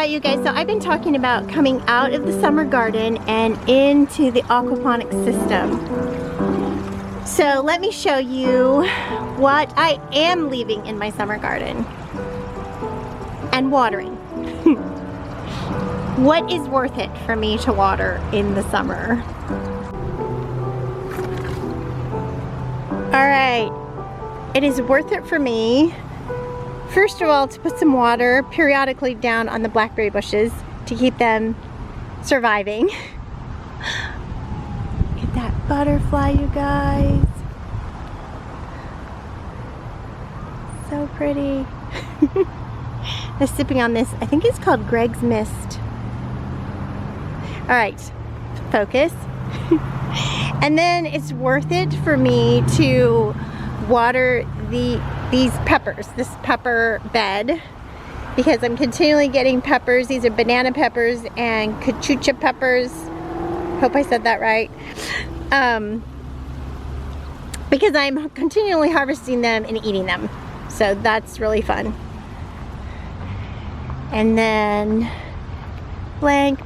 You guys, so I've been talking about coming out of the summer garden and into the aquaponics system. So let me show you what I am leaving in my summer garden and watering. What is worth it for me to water in the summer? Alright, it is worth it for me, first of all, to put some water periodically down on the blackberry bushes to keep them surviving. Look at that butterfly, you guys. So pretty. I'm sipping on this, I think it's called Greg's Mist. Alright, focus. And then it's worth it for me to water these peppers, this pepper bed, because I'm continually getting peppers. These are banana peppers and cachucha peppers. Hope I said that right. Because I'm continually harvesting them and eating them. So that's really fun. And then blank.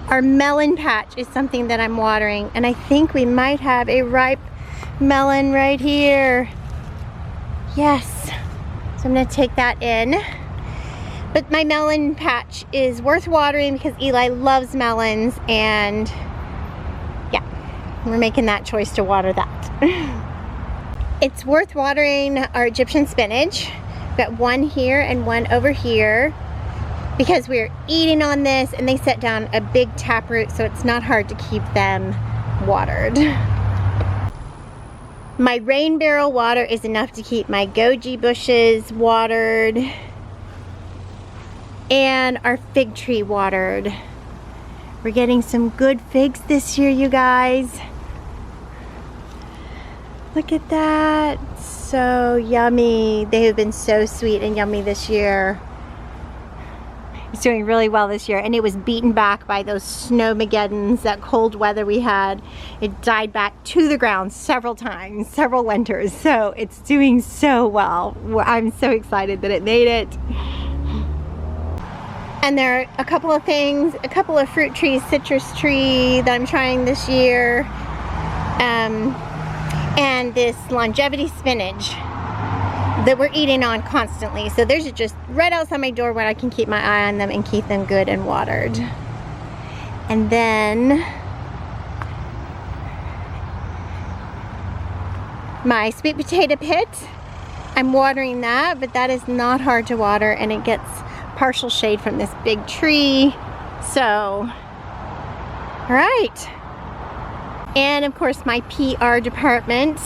Our melon patch is something that I'm watering, and I think we might have a ripe melon right here. Yes, so I'm gonna take that in. But my melon patch is worth watering because Eli loves melons, and yeah, we're making that choice to water that. It's worth watering our Egyptian spinach. We've got one here and one over here because we're eating on this, and they set down a big taproot, so it's not hard to keep them watered. My rain barrel water is enough to keep my goji bushes watered and our fig tree watered. We're getting some good figs this year, you guys. Look at that. So yummy. They have been so sweet and yummy this year. It's doing really well this year, and it was beaten back by those snowmageddons, that cold weather we had. It died back to the ground several times, several winters, so it's doing so well. I'm so excited that it made it. And there are a couple of things, a couple of fruit trees, citrus tree that I'm trying this year, and this longevity spinach that we're eating on constantly. So there's just right outside my door where I can keep my eye on them and keep them good and watered. And then my sweet potato pit, I'm watering that, but that is not hard to water, and it gets partial shade from this big tree. So, all right. And of course my PR department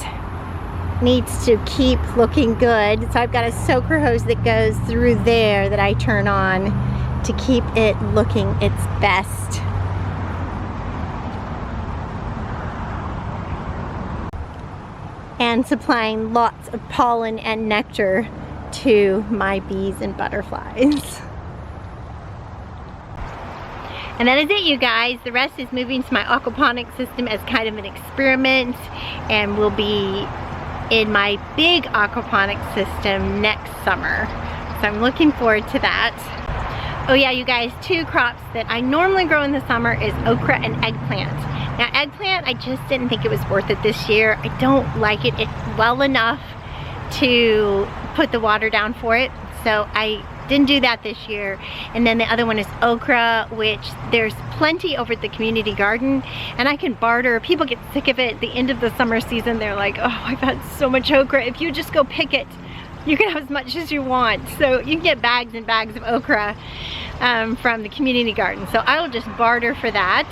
needs to keep looking good. So I've got a soaker hose that goes through there that I turn on to keep it looking its best. And supplying lots of pollen and nectar to my bees and butterflies. And that is it, you guys. The rest is moving to my aquaponics system as kind of an experiment, and will be in my big aquaponics system next summer. So I'm looking forward to that. Oh yeah, you guys, two crops that I normally grow in the summer is okra and eggplant. Now eggplant, I just didn't think it was worth it this year. I don't like it well enough to put the water down for it, so I didn't do that this year. And then the other one is okra, which there's plenty over at the community garden, and I can barter. People get sick of it at the end of the summer season. They're like, oh, I've had so much okra. If you just go pick it, you can have as much as you want. So you can get bags and bags of okra from the community garden. So I will just barter for that.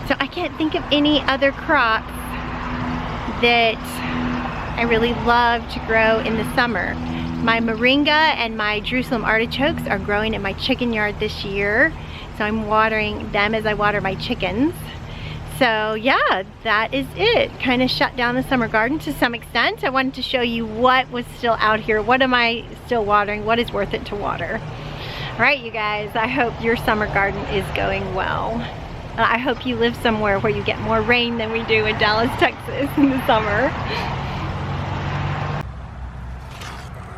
So I can't think of any other crops that I really love to grow in the summer. My moringa and my Jerusalem artichokes are growing in my chicken yard this year. So I'm watering them as I water my chickens. So yeah, that is it. Kind of shut down the summer garden to some extent. I wanted to show you what was still out here. What am I still watering? What is worth it to water? All right, you guys, I hope your summer garden is going well. I hope you live somewhere where you get more rain than we do in Dallas, Texas in the summer.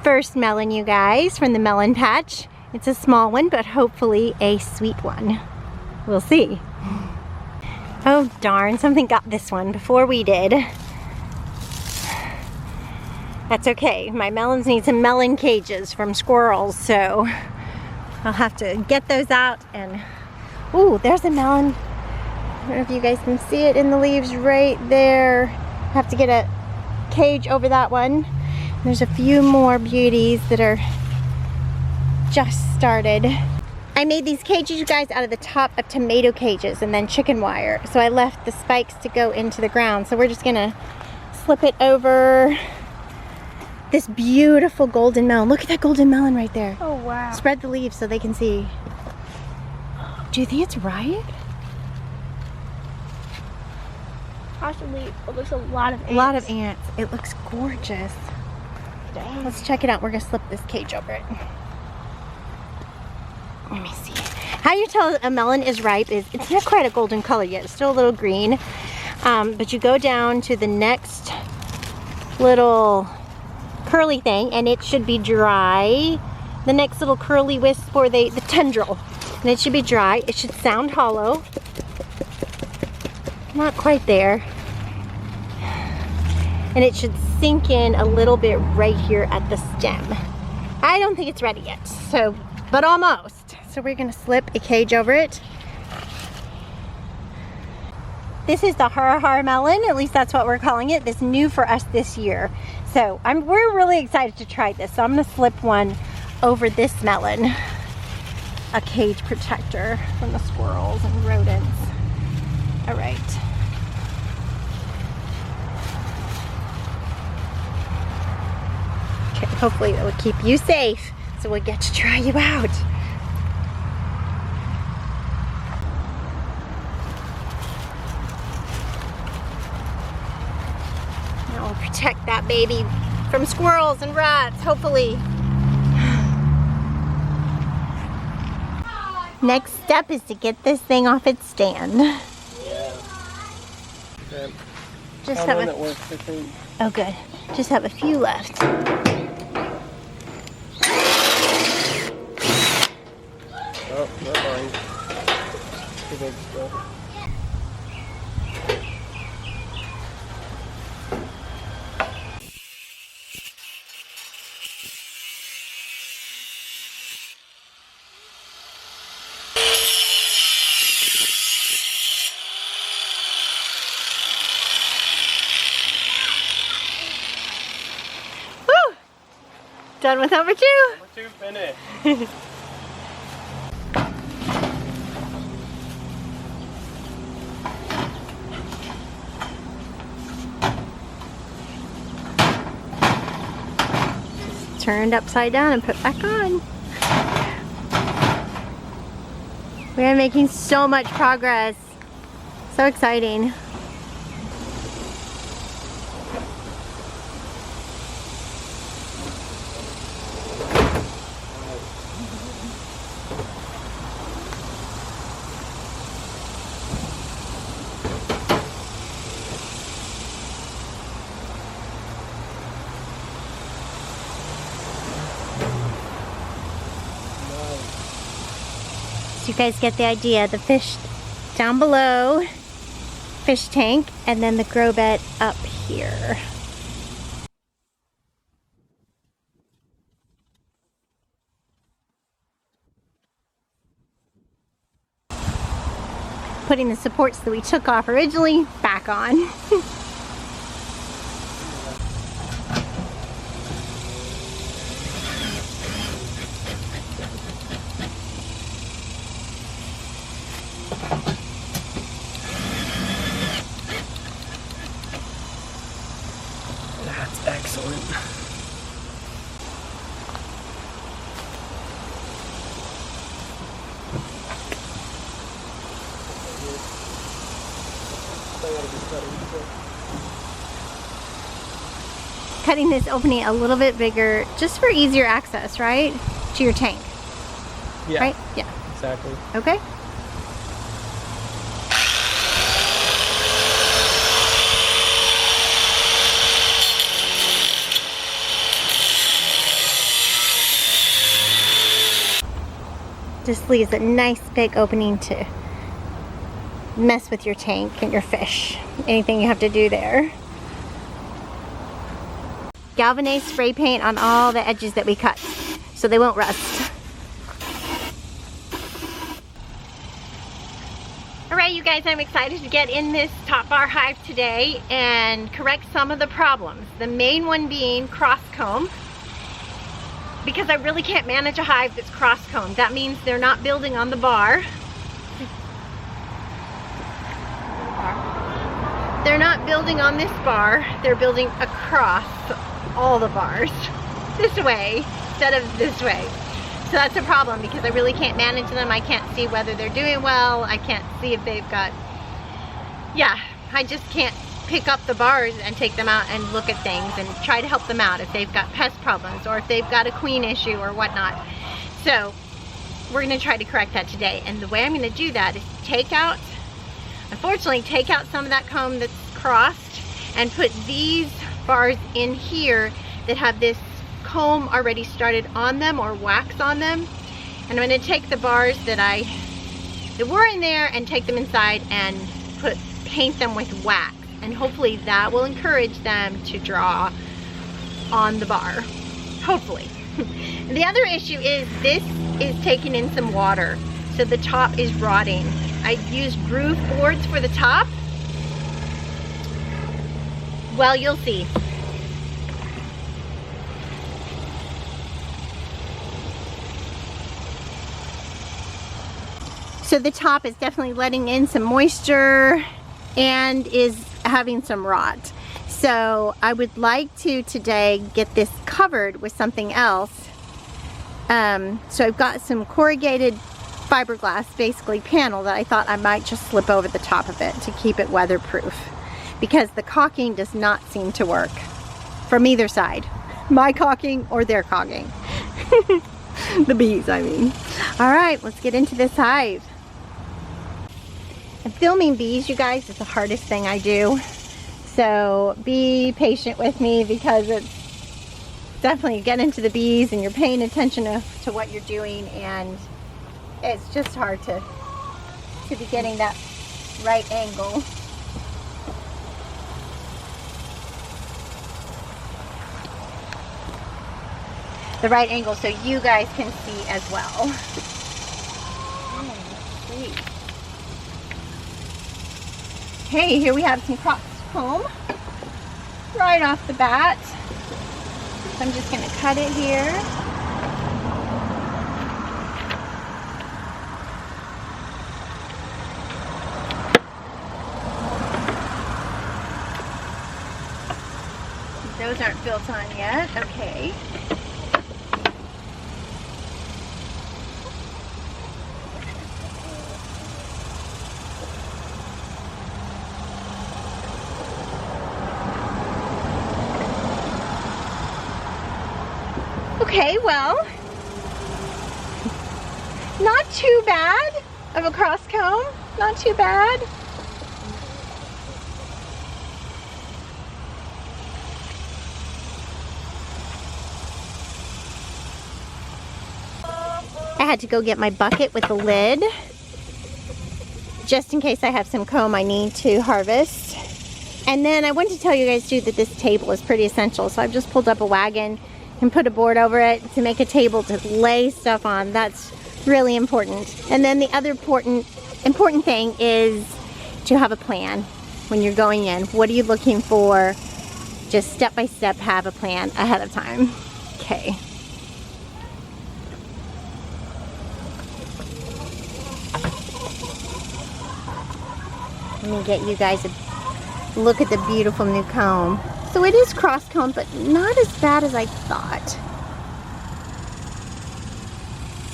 First melon, you guys, from the melon patch. It's a small one, but hopefully a sweet one. We'll see. Oh darn, something got this one before we did. That's okay. My melons need some melon cages from squirrels, so I'll have to get those out. And ooh, there's a melon. I don't know if you guys can see it in the leaves right there. Have to get a cage over that one. There's a few more beauties that are just started. I made these cages, you guys, out of the top of tomato cages and then chicken wire. So I left the spikes to go into the ground. So we're just gonna slip it over this beautiful golden melon. Look at that golden melon right there. Oh, wow. Spread the leaves so they can see. Do you think it's ripe? Possibly. Oh, there's a lot of ants. A lot of ants. It looks gorgeous. Dang. Let's check it out. We're gonna slip this cage over it. Let me see. How you tell a melon is ripe is it's not quite a golden color yet. It's still a little green. But you go down to the next little curly thing and it should be dry. The next little curly wisp or the tendril. And it should be dry. It should sound hollow. Not quite there. And it should sink in a little bit right here at the stem. I don't think it's ready yet, so, but almost. So we're gonna slip a cage over it. This is the har melon, at least that's what we're calling it. This new for us this year. So we're really excited to try this. So I'm gonna slip one over this melon. A cage protector from the squirrels and rodents. All right. Okay, hopefully that will keep you safe so we'll get to try you out. Now we'll protect that baby from squirrels and rats, hopefully. Next step is to get this thing off its stand. Yeah. Just have it works, I think. Oh good. Just have a few left. Oh, not mine. Too big still. Woo! Done with number 2. Number 2 finished. Turned upside down and put back on. We are making so much progress. So exciting. You guys get the idea. The fish down below, fish tank, and then the grow bed up here. Putting the supports that we took off originally back on. That's excellent. I gotta be cutting. So. Cutting this opening a little bit bigger just for easier access, right? To your tank. Yeah. Right? Yeah. Exactly. Okay. Just leaves a nice big opening to mess with your tank and your fish. Anything you have to do there. Galvanized spray paint on all the edges that we cut so they won't rust. Alright you guys, I'm excited to get in this top bar hive today and correct some of the problems. The main one being cross comb. Because I really can't manage a hive that's cross combed. That means they're not building on the bar. They're not building on this bar. They're building across all the bars. This way instead of this way. So that's a problem because I really can't manage them. I can't see whether they're doing well. I can't see if they've got... Yeah, I just can't pick up the bars and take them out and look at things and try to help them out if they've got pest problems or if they've got a queen issue or whatnot. So we're going to try to correct that today. And the way I'm going to do that is take out, unfortunately, take out some of that comb that's crossed and put these bars in here that have this comb already started on them or wax on them. And I'm going to take the bars that were in there and take them inside and paint them with wax. And hopefully that will encourage them to draw on the bar. Hopefully. The other issue is this is taking in some water. So the top is rotting. I used groove boards for the top. Well, you'll see. So the top is definitely letting in some moisture and is having some rot. So I would like to today get this covered with something else. So I've got some corrugated fiberglass, basically panel, that I thought I might just slip over the top of it to keep it weatherproof, because the caulking does not seem to work from either side, my caulking or their caulking. The bees, I mean. All right, let's get into this hive. And filming bees, you guys, is the hardest thing I do. So be patient with me because it's definitely, you get into the bees and you're paying attention to what you're doing, and it's just hard to be getting that right angle. The right angle so you guys can see as well. Let's see. Okay, here we have some cross comb right off the bat. So I'm just going to cut it here. Those aren't built on yet. Okay. Okay, well, not too bad of a cross comb, not too bad. I had to go get my bucket with the lid, just in case I have some comb I need to harvest. And then I wanted to tell you guys too that this table is pretty essential, so I've just pulled up a wagon and put a board over it to make a table to lay stuff on. That's really important. And then the other important thing is to have a plan when you're going in. What are you looking for? Just step by step, have a plan ahead of time. Okay. Let me get you guys a look at the beautiful new comb. So it is cross comb, but not as bad as I thought.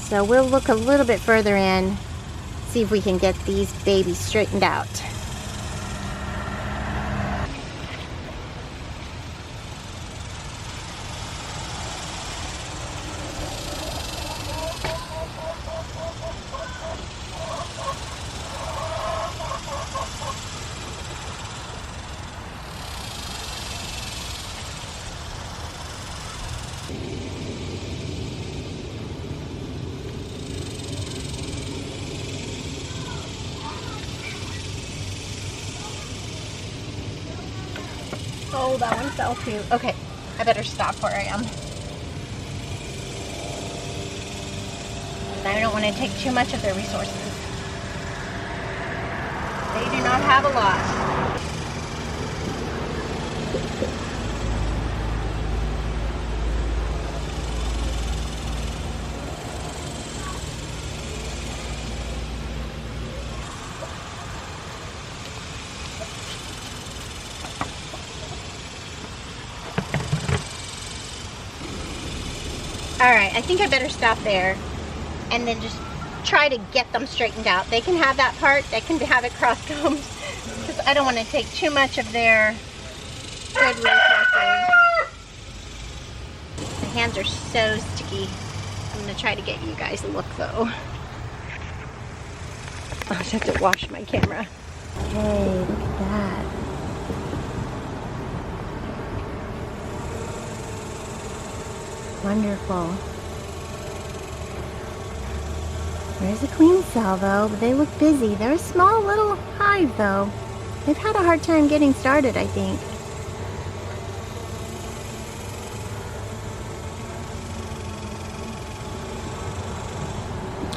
So we'll look a little bit further in, see if we can get these babies straightened out. Oh, that one fell too. Okay, I better stop where I am. I don't want to take too much of their resources. They do not have a lot. Alright, I think I better stop there and then just try to get them straightened out. They can have that part, they can have it cross-combed, because I don't want to take too much of their good resources. My hands are so sticky. I'm going to try to get you guys a look though. I'll just have to wash my camera. Hey, look at that. Wonderful. There's a queen cell though, but they look busy. They're a small little hive though. They've had a hard time getting started, I think.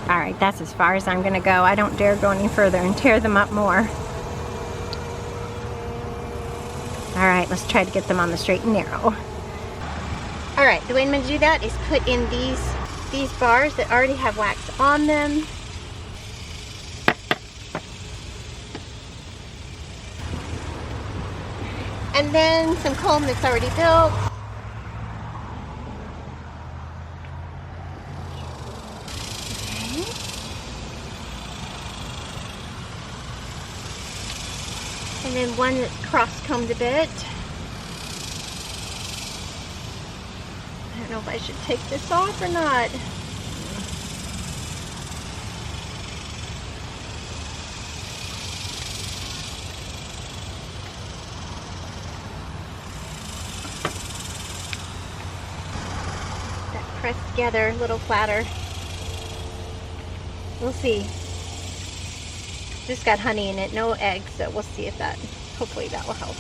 Alright, that's as far as I'm gonna go. I don't dare go any further and tear them up more. Alright, let's try to get them on the straight and narrow. Alright, the way I'm going to do that is put in these bars that already have wax on them. And then some comb that's already built. Okay. And then one that's cross-combed a bit. I don't know if I should take this off or not. That pressed together, a little flatter. We'll see. Just got honey in it, no eggs, so we'll see if that, hopefully that will help.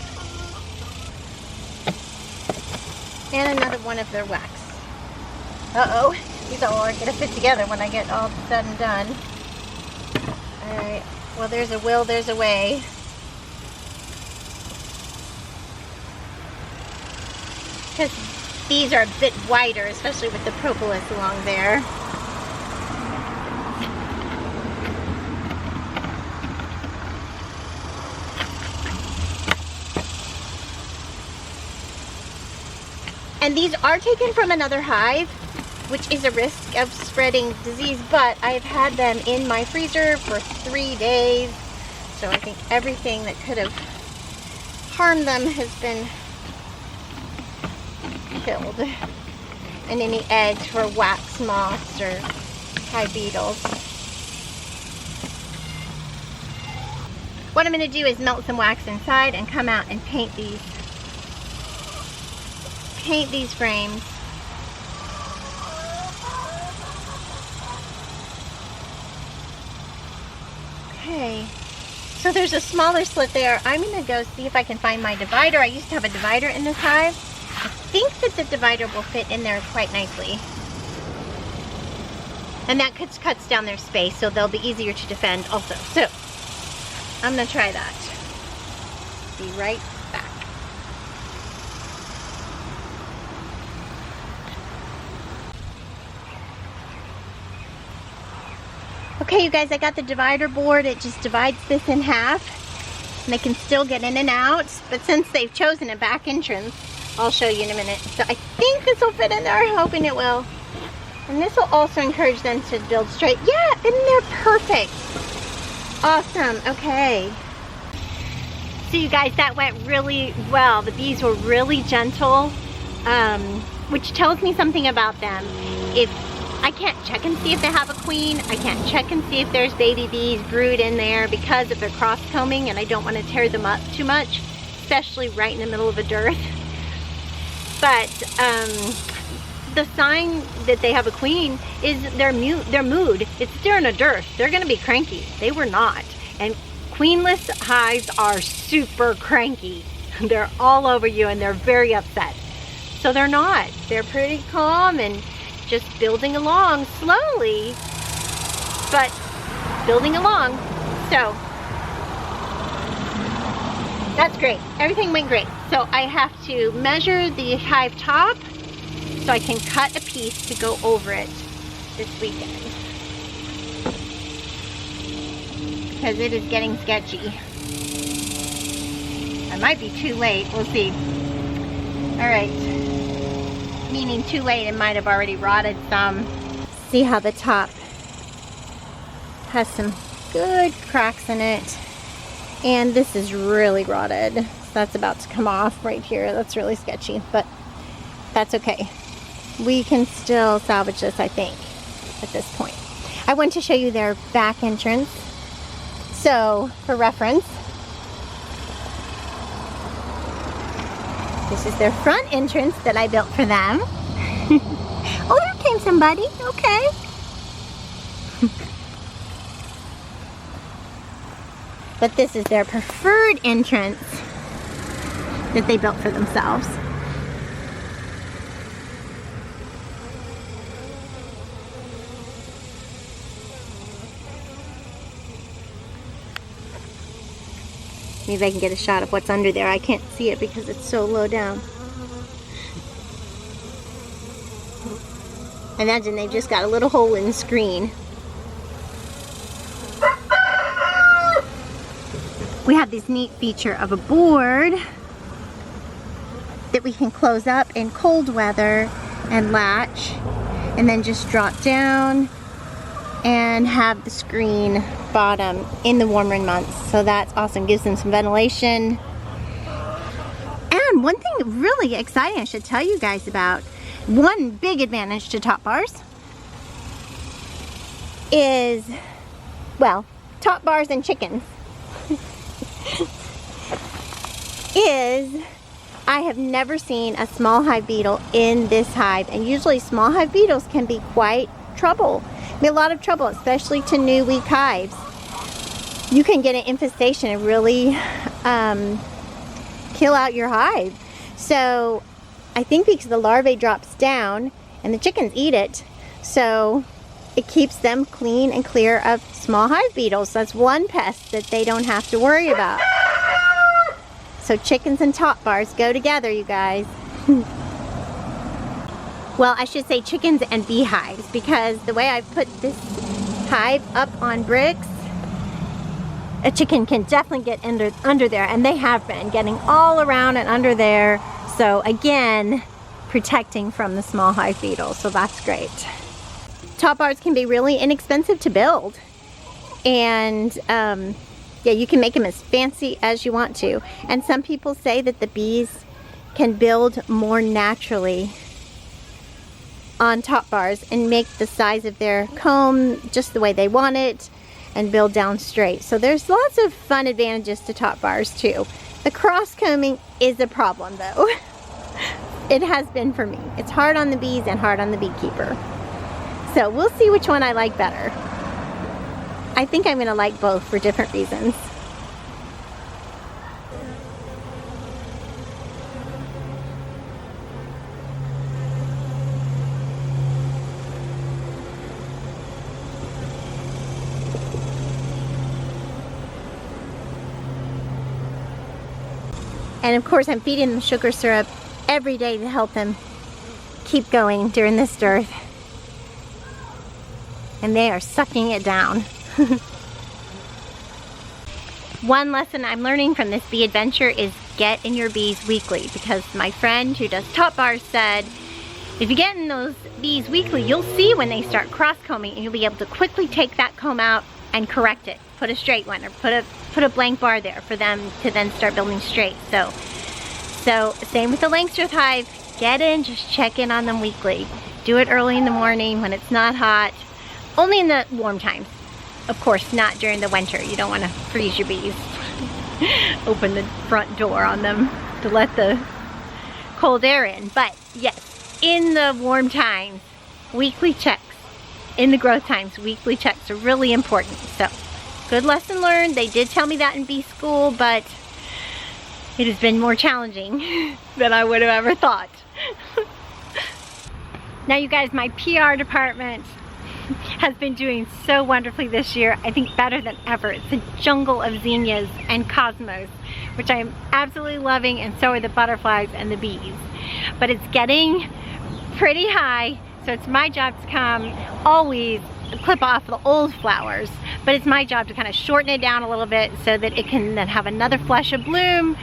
And another one of their wax. Uh-oh, these all are gonna fit together when I get all said and done. Alright, well there's a will, there's a way. Because these are a bit wider, especially with the propolis along there. And these are taken from another hive, which is a risk of spreading disease, but I've had them in my freezer for 3 days. So I think everything that could have harmed them has been killed. And any eggs for wax moths or hive beetles. What I'm going to do is melt some wax inside and come out and paint these frames. Okay, so there's a smaller slit there. I'm going to go see if I can find my divider. I used to have a divider in this hive. I think that the divider will fit in there quite nicely. And that cuts down their space, so they'll be easier to defend also. So, I'm going to try that. Be right back. Okay, you guys, I got the divider board. It just divides this in half. And they can still get in and out. But since they've chosen a back entrance, I'll show you in a minute. So I think this will fit in there. I'm hoping it will. And this will also encourage them to build straight. Yeah, in there, perfect. Awesome, okay. So you guys, that went really well. The bees were really gentle, which tells me something about them. If I can't check and see if they have a queen, I can't check and see if there's baby bees brood in there because of the cross combing, and I don't want to tear them up too much, especially right in the middle of a dearth. But the sign that they have a queen is their mood. It's during a dearth. They're going to be cranky. They were not. And queenless hives are super cranky. They're all over you and they're very upset. So they're not. They're pretty calm and just building along slowly, but building along. So that's great. Everything went great. So I have to measure the hive top so I can cut a piece to go over it this weekend, because it is getting sketchy. I might be too late. We'll see. All right. Meaning too late, it might have already rotted some. See how the top has some good cracks in it. And this is really rotted. So that's about to come off right here. That's really sketchy, but that's okay. We can still salvage this, I think, at this point. I want to show you their back entrance. So, for reference, this is their front entrance that I built for them. Oh, there came somebody. Okay. But this is their preferred entrance that they built for themselves. Maybe I can get a shot of what's under there. I can't see it because it's so low down. Imagine they just got a little hole in the screen. We have this neat feature of a board that we can close up in cold weather and latch, and then just drop down and have the screen bottom in the warmer months. So that's awesome. Gives them some ventilation. And one thing really exciting I should tell you guys about, one big advantage to top bars is, well, top bars and chickens is I have never seen a small hive beetle in this hive, and usually small hive beetles can be quite trouble. A lot of trouble, especially to new weak hives. You can get an infestation and really kill out your hive. So I think because the larvae drops down and the chickens eat it, so it keeps them clean and clear of small hive beetles. That's one pest that they don't have to worry about. So chickens and top bars go together, you guys. Well, I should say chickens and beehives, because the way I put this hive up on bricks, a chicken can definitely get under there, and they have been getting all around and under there. So again, protecting from the small hive beetle, so that's great. Top bars can be really inexpensive to build, and yeah, you can make them as fancy as you want to. And some people say that the bees can build more naturally on top bars and make the size of their comb just the way they want it and build down straight. So there's lots of fun advantages to top bars too. The cross combing is a problem though. It has been for me. It's hard on the bees and hard on the beekeeper. So we'll see which one I like better. I think I'm gonna like both for different reasons. And of course I'm feeding them sugar syrup every day to help them keep going during this dearth. And they are sucking it down. One lesson I'm learning from this bee adventure is get in your bees weekly, because my friend who does top bars said if you get in those bees weekly, you'll see when they start cross combing, and you'll be able to quickly take that comb out and correct it. Put a straight one, or put a blank bar there for them to then start building straight. So same with the Langstroth hive. Get in, just check in on them weekly. Do it early in the morning when it's not hot. Only in the warm times. Of course, not during the winter. You don't want to freeze your bees. Open the front door on them to let the cold air in. But yes, in the warm times, weekly checks. In the growth times, weekly checks are really important. So, good lesson learned. They did tell me that in bee school, but It has been more challenging than I would have ever thought. Now you guys, my PR department has been doing so wonderfully this year. I think better than ever. It's a jungle of zinnias and cosmos, which I am absolutely loving, and so are the butterflies and the bees. But it's getting pretty high, so it's my job to come always clip off the old flowers, but it's my job to kind of shorten it down a little bit so that it can then have another flush of bloom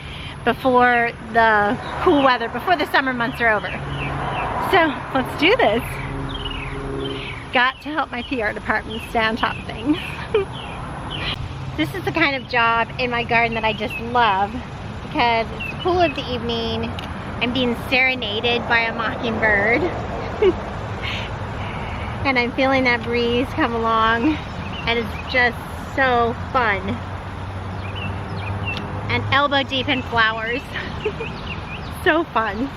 before the cool weather, before the summer months are over. So let's do this. Got to help my PR department stay on top of things. This is the kind of job in my garden that I just love because it's the cool of the evening. I'm being serenaded by a mockingbird. And I'm feeling that breeze come along, and it's just so fun. And elbow deep in flowers. So fun.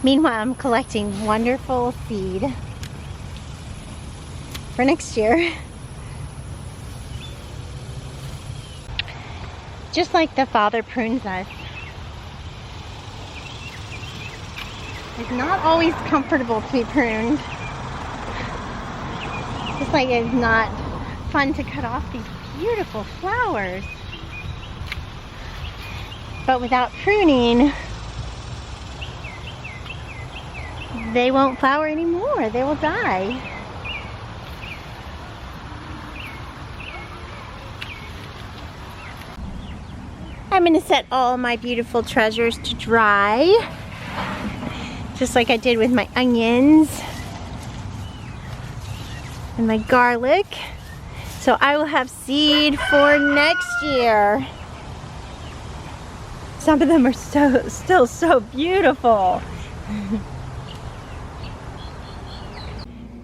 Meanwhile, I'm collecting wonderful seed for next year. Just like the Father prunes us, it's not always comfortable to be pruned. Just like it's not fun to cut off these beautiful flowers. But without pruning, they won't flower anymore. They will die. I'm going to set all my beautiful treasures to dry, just like I did with my onions and my garlic. So I will have seed for next year. Some of them are still so beautiful.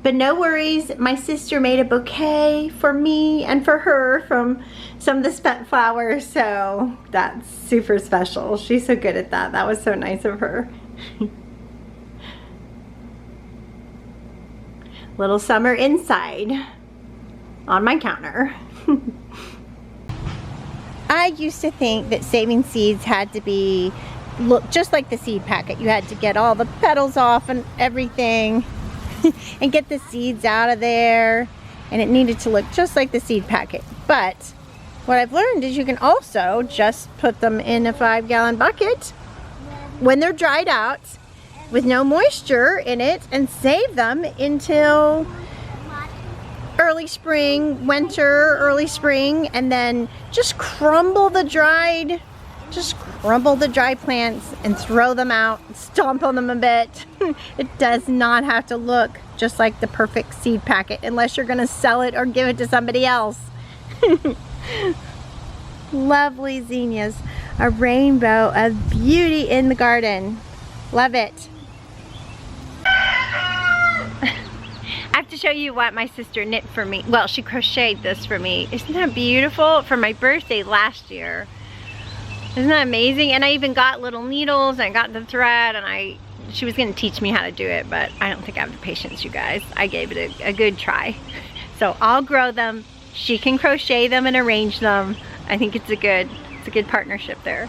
But no worries, my sister made a bouquet for me and for her from some of the spent flowers, so that's super special. She's so good at that. That was so nice of her. Little summer inside on my counter. I used to think that saving seeds had to look just like the seed packet. You had to get all the petals off and everything. And get the seeds out of there, and it needed to look just like the seed packet. But what I've learned is you can also just put them in a 5-gallon bucket when they're dried out with no moisture in it and save them until early spring, winter, early spring, and then just crumble the dried plants and throw them out, stomp on them a bit. It does not have to look just like the perfect seed packet unless you're gonna sell it or give it to somebody else. Lovely zinnias, a rainbow of beauty in the garden. Love it. I have to show you what my sister knit for me. Well, she crocheted this for me. Isn't that beautiful? For my birthday last year. Isn't that amazing? And I even got little needles, and I got the thread, and she was gonna teach me how to do it, but I don't think I have the patience, you guys. I gave it a good try. So I'll grow them, she can crochet them and arrange them. I think it's a good partnership there.